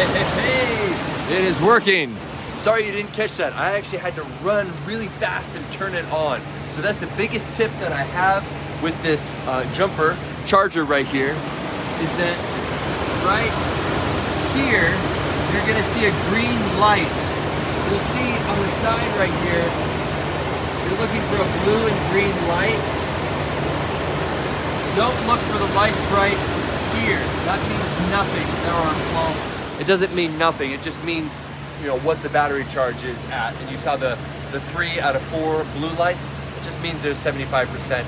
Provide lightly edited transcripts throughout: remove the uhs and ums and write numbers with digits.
Hey, it is working. Sorry you didn't catch that. I actually had to run really fast and turn it on. So that's the biggest tip that I have with this jumper charger right here, is that right here, you're gonna see a green light. You'll see on the side right here, you're looking for a blue and green light. Don't look for the lights right here. That means nothing. Well, it doesn't mean nothing. It just means, you know, what the battery charge is at. And you saw the 3 out of 4 blue lights. It just means there's 75%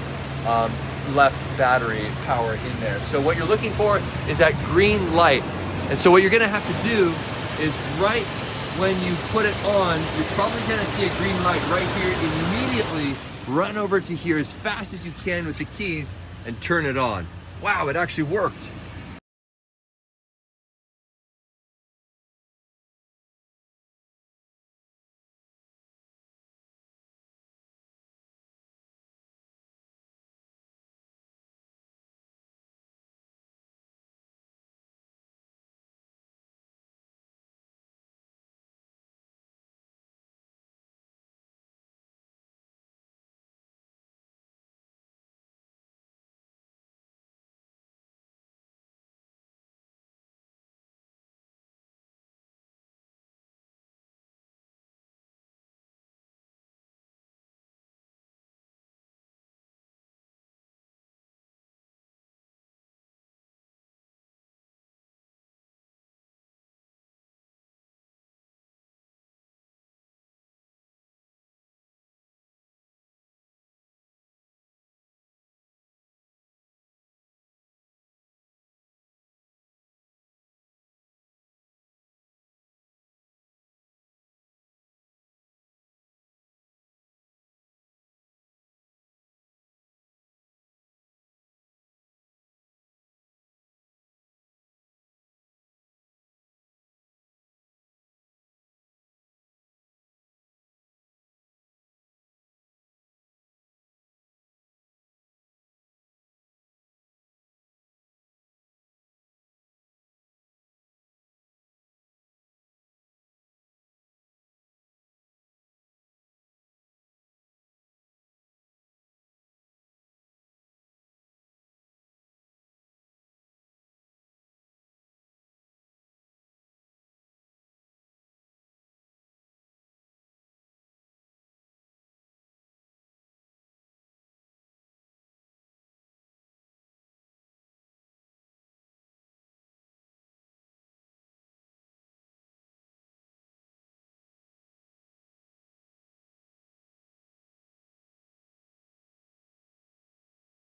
left battery power in there. So what you're looking for is that green light. And so what you're gonna have to do is right when you put it on, you're probably gonna see a green light right here. Immediately run over to here as fast as you can with the keys and turn it on. Wow, it actually worked.